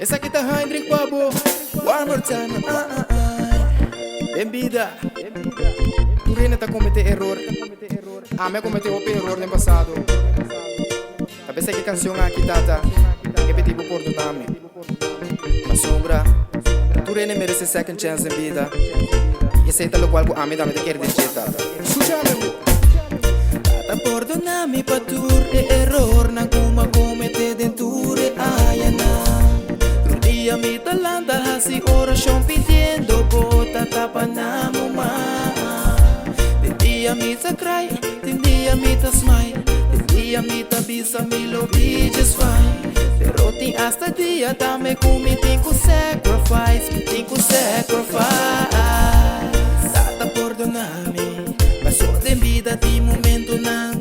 Essa aqui tá high, drink babo. One more time. Bem-vinda. Tu Rena tá cometendo erro. Me cometeu outro erro no passado. Tapi essa aqui canção aqui tata. Que pediu por do nome. A sombra. Tu Rena merece second chance em vida. E aceita lo qual ku ame dame te quer dizer tata. Escúchame. Tata perdonami pa tur e error na kuma comete denture ayana. Dia mi talanta hasi oração pedindo bota tapa na mama. De dia mi sakrai, de dia mi tasmai, de dia mi tabisa mi lobi just fine. Pero tem hasta dia dame kumi tenho sacrifice, Tata perdonami, mas só de vida de momento não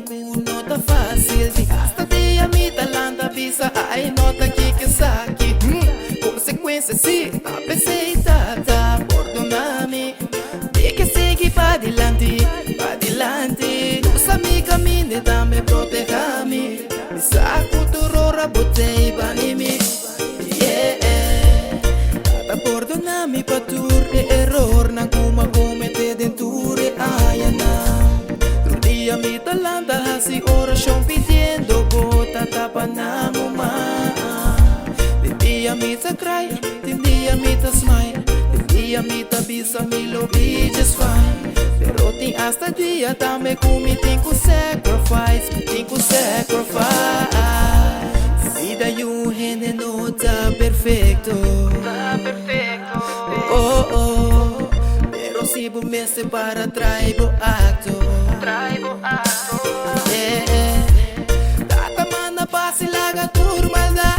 tá fácil. De hasta dia mi talanta bisa ai nota que saque. Consequência se apresentada, perdonami. De que seguir para adelante. Nossa amiga minha dá-me proteger-me. Me saco turora, botei banimi. Tata perdonami pa tur e error na kuma comete denture ayana. Outro dia mi talanta hasi oração pedindo bota tapa na mama. Dia mi sakrai, dia mi tasmai, dia mi tabisa mi lobi just fine. Pero tem hasta dia dame kumi tenho sacrifice. Vida you hene no tá perfeito. Oh, pero si bu me separa traibo acto. Tata mana pasi laga turmalda.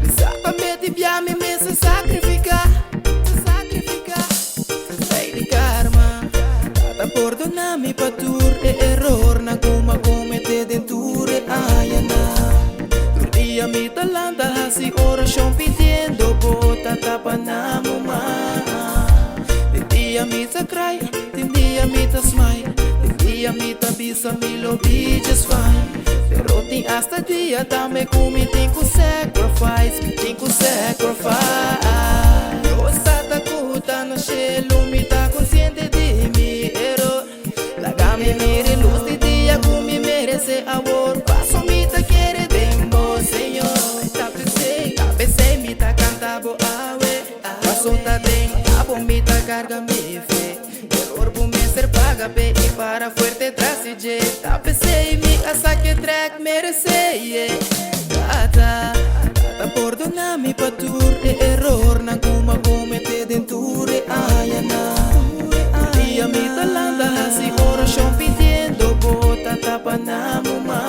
Exatamente, me se sacrificar. Lei di karma. Tata perdonami pa tur e error na kuma comete denture ayana. Outro dia mi talanta hasi oração pedindo bota tapa na mama. De dia mi sakrai, de dia mi tasmai, de dia mi tabisa mi lobi just fine. Pero tem hasta dia dame kumi tenho sacrifice. Eu estava cutando chelo, me tá consciente de mi error. Lagame mire luz de dia kumi merece amor. Passo me tá querer dembo, Senhor. Tapecei me tá cantabo awe. Passo tá bem, abo me tá carga me fe. Error bu me ser paga pe e para fuerte trasige. Tapecei me asa que track merece. Tata perdonami pa tur e error na kuma comete denture ayana. Dia mi talanta hasi oração pedindo bota tapa na mama.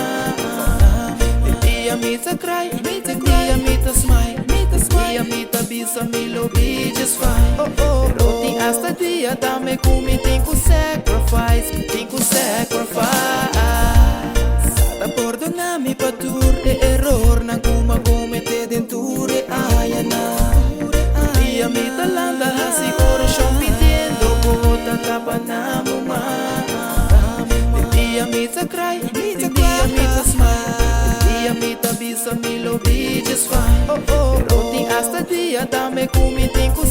Dia mi sakrai, dia mi tasmai, dia mi tabisa mi lobi just fine. Pero tem hasta dia dame kumi tenho sacrifice. Tata perdonami pa tur e error na kuma comete denture ayana. Dia mi talanta hasi oração pedindo bota tapa na mama. Dia mi sakrai, dia mi tasmai, dia mi tabisa mi lobi just fine. Pero tem hasta dia dame kumi tenho